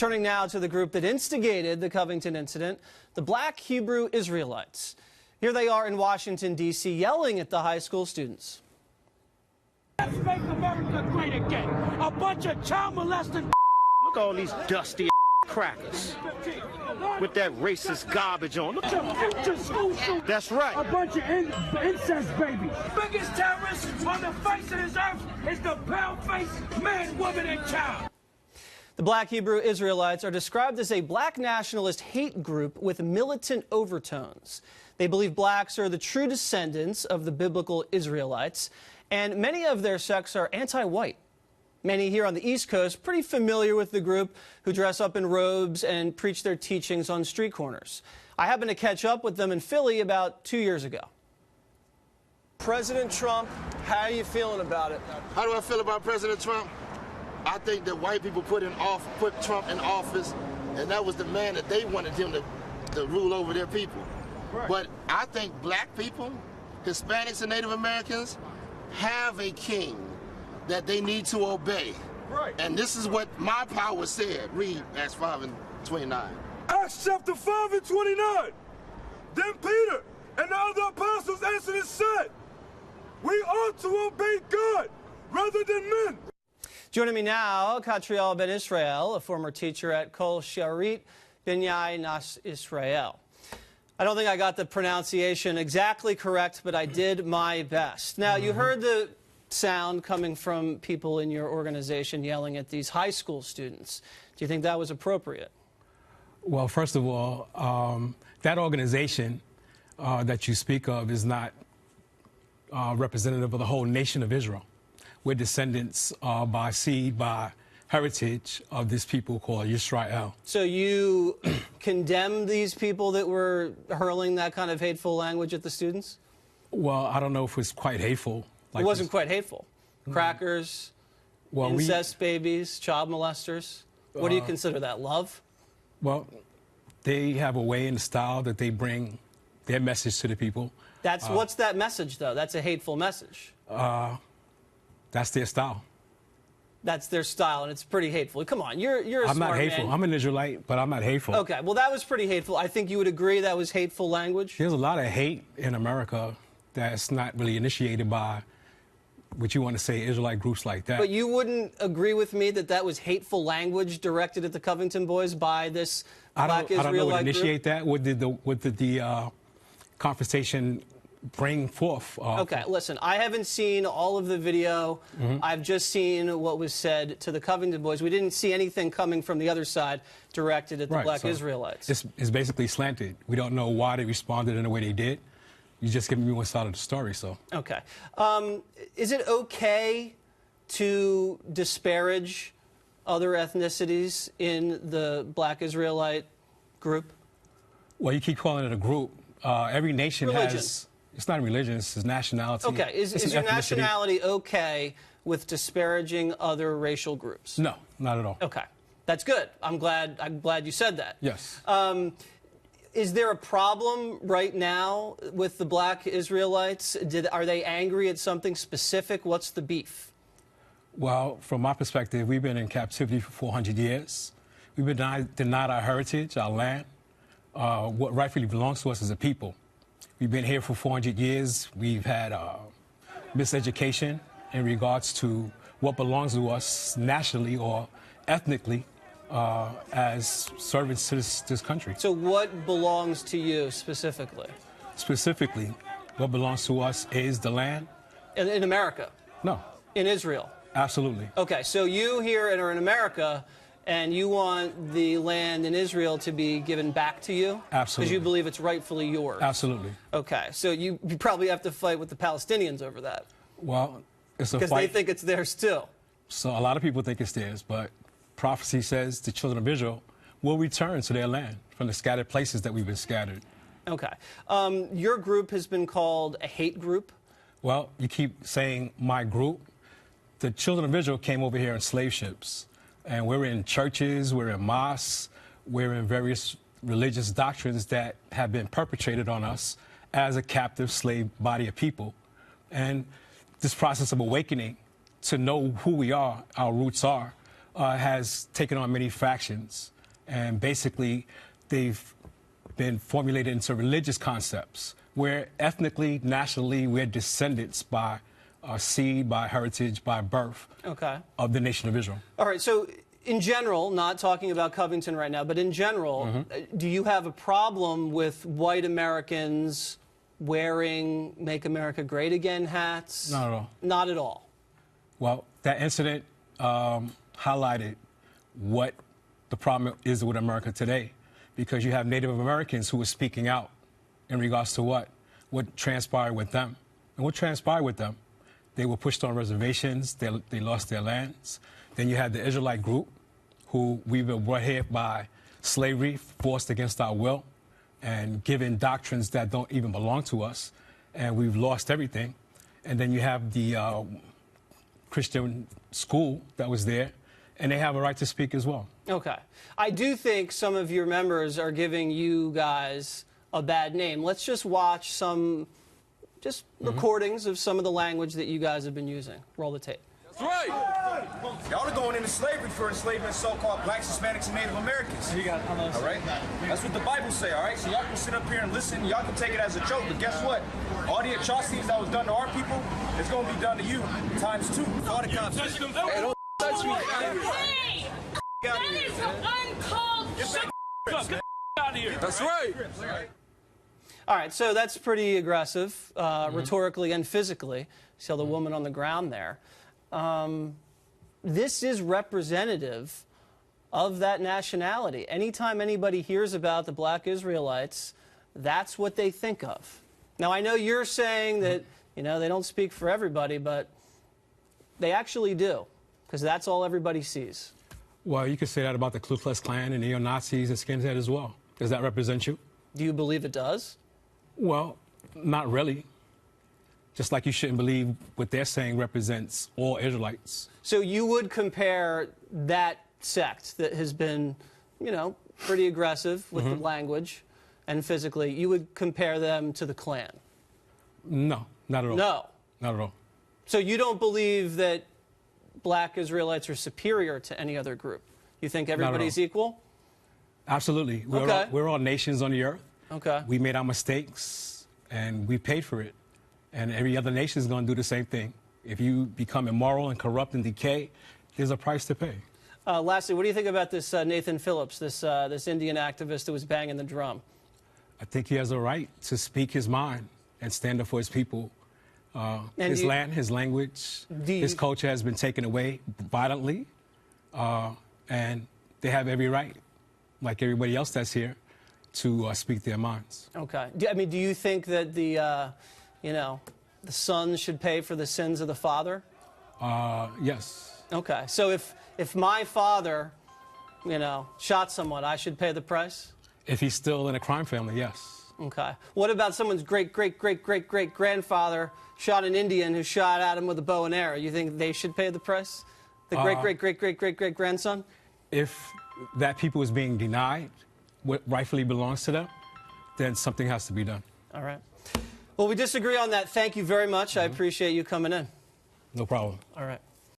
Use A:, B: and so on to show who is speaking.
A: Turning now to the group that instigated the Covington incident, the Black Hebrew Israelites. Here they are in Washington, D.C., yelling at the high school students.
B: Let's make America great again. A bunch of child molesting.
C: Look at all these dusty crackers with that racist garbage on. Look,
B: Future school shooters.
C: that's right.
B: A bunch of incest babies. Biggest terrorist on the face of this earth is the pale-faced man, woman, and child.
A: The Black Hebrew Israelites are described as a black nationalist hate group with militant overtones. They believe blacks are the true descendants of the biblical Israelites, and many of their sects are anti-white. Many here on the East Coast pretty familiar with the group, who dress up in robes and preach their teachings on street corners. I happened to catch up with them in Philly about 2 years ago.
D: President Trump, how are you feeling about it?
E: How do I feel about President Trump? I think that white people put Trump in office, and that was the man that they wanted him to rule over their people.
D: Right.
E: But I think black people, Hispanics and Native Americans, have a king that they need to obey.
D: Right.
E: And this is what my power said. Read Acts 5:29.
F: Acts chapter 5 and 29. Then Peter and the other apostles answered and said, we ought to obey God rather than men.
A: Joining me now, Catriel Ben Israel, a former teacher at Kol Sharit B'nai Nas Israel. I don't think I got the pronunciation exactly correct, but I did my best. Now, you heard the sound coming from people in your organization yelling at these high school students. Do you think that was appropriate?
G: Well, first of all, that organization that you speak of is not representative of the whole nation of Israel. We're descendants by seed, by heritage of this people called Israel.
A: So you condemn these people that were hurling that kind of hateful language at the students?
G: Well, I don't know if it's quite hateful.
A: It wasn't quite hateful. Crackers, incest babies, child molesters. What do you consider that, love?
G: Well, they have a way and a style that they bring their message to the people.
A: What's that message, though? That's a hateful message.
G: That's their style.
A: That's their style, and it's pretty hateful. Come on, you're a smart man.
G: I'm not hateful. I'm an Israelite, but I'm not hateful.
A: Okay, well, that was pretty hateful. I think you would agree that was hateful language?
G: There's a lot of hate in America that's not really initiated by what you want to say Israelite groups like that.
A: But you wouldn't agree with me that that was hateful language directed at the Covington boys by this Black Israelite group?
G: I don't know what initiate that. What did the confrontation bring forth?
A: Okay, listen, I haven't seen all of the video. I've just seen what was said to the Covington boys. We didn't see anything coming from the other side directed at the Black Israelites.
G: It's basically slanted. We don't know why they responded in the way they did. You just giving me one side of the story, so.
A: Okay. Is it okay to disparage other ethnicities in the Black Israelite group?
G: Well, you keep calling it a group. Every nation
A: religion.
G: has... It's not a religion, it's nationality.
A: Okay. Is your nationality okay with disparaging other racial groups?
G: No, not at all.
A: Okay. That's good. I'm glad you said that.
G: Yes.
A: Is there a problem right now with the Black Israelites? Are they angry at something specific? What's the beef?
G: Well, from my perspective, we've been in captivity for 400 years. We've been denied our heritage, our land, what rightfully belongs to us as a people. We've been here for 400 years. We've had miseducation in regards to what belongs to us nationally or ethnically as servants to this country.
A: So what belongs to you specifically?
G: Specifically, what belongs to us is the land.
A: In America?
G: No.
A: In Israel?
G: Absolutely.
A: Okay, so you here are in America, and you want the land in Israel to be given back to you?
G: Absolutely.
A: Because you believe it's rightfully yours?
G: Absolutely.
A: Okay, so you probably have to fight with the Palestinians over that.
G: Well, it's a fight.
A: Because they think it's theirs too.
G: So a lot of people think it's theirs, but prophecy says the children of Israel will return to their land from the scattered places that we've been scattered.
A: Okay. Your group has been called a hate group?
G: Well, you keep saying my group. The children of Israel came over here in slave ships. And we're in churches, we're in mosques, we're in various religious doctrines that have been perpetrated on us as a captive slave body of people. And this process of awakening to know who we are, our roots are, has taken on many factions, and basically they've been formulated into religious concepts where ethnically, nationally, we're descendants by seed, by heritage, by birth of the nation of Israel.
A: All right, so in general, not talking about Covington right now, but in general, do you have a problem with white Americans wearing Make America Great Again hats?
G: Not at all.
A: Not at all.
G: Well, that incident highlighted what the problem is with America today, because you have Native Americans who are speaking out in regards to what transpired with them. And what transpired with them? They were pushed on reservations, they lost their lands. Then you had the Israelite group, who we were brought here by slavery, forced against our will, and given doctrines that don't even belong to us, and we've lost everything. And then you have the Christian school that was there, and they have a right to speak as well.
A: Okay. I do think some of your members are giving you guys a bad name. Let's just watch some recordings of some of the language that you guys have been using. Roll the tape.
H: That's right. Y'all are going into slavery for enslaving so-called blacks, Hispanics, and Native Americans. All right? That's what the Bible say, all right? So y'all can sit up here and listen. Y'all can take it as a joke, but guess what? All the atrocities that was done to our people, it's going to be done to you times 2. All the cops.
D: Hey, don't touch me.
I: Hey! That is uncalled shit.
B: Get out of here.
D: That's right.
A: All right, so that's pretty aggressive, rhetorically and physically. See the woman on the ground there. This is representative of that nationality. Anytime anybody hears about the Black Israelites, that's what they think of. Now, I know you're saying that, you know, they don't speak for everybody, but they actually do, because that's all everybody sees.
G: Well, you could say that about the Ku Klux Klan and neo-Nazis and skinheads as well. Does that represent you?
A: Do you believe it does?
G: Well, not really. Just like you shouldn't believe what they're saying represents all Israelites.
A: So you would compare that sect that has been, you know, pretty aggressive with the language and physically, you would compare them to the Klan?
G: No, not at all.
A: No?
G: Not at all.
A: So you don't believe that Black Israelites are superior to any other group? You think everybody's equal?
G: Absolutely. We're all nations on the earth.
A: Okay.
G: We made our mistakes, and we paid for it. And every other nation is going to do the same thing. If you become immoral and corrupt and decay, there's a price to pay.
A: Lastly, what do you think about this Nathan Phillips, this Indian activist who was banging the drum?
G: I think he has a right to speak his mind and stand up for his people. His land, his language, his culture has been taken away violently, and they have every right, like everybody else that's here, to speak their minds.
A: Okay. I mean, do you think that the son should pay for the sins of the father?
G: Yes.
A: Okay. So if my father, shot someone, I should pay the price?
G: If he's still in a crime family, yes.
A: Okay. What about someone's great-great-great-great-great-grandfather shot an Indian who shot at him with a bow and arrow? You think they should pay the price? The great-great-great-great-great-great-grandson?
G: If that people is being denied what rightfully belongs to them, then something has to be done.
A: All right. Well, we disagree on that. Thank you very much. I appreciate you coming in.
G: No problem.
A: All right.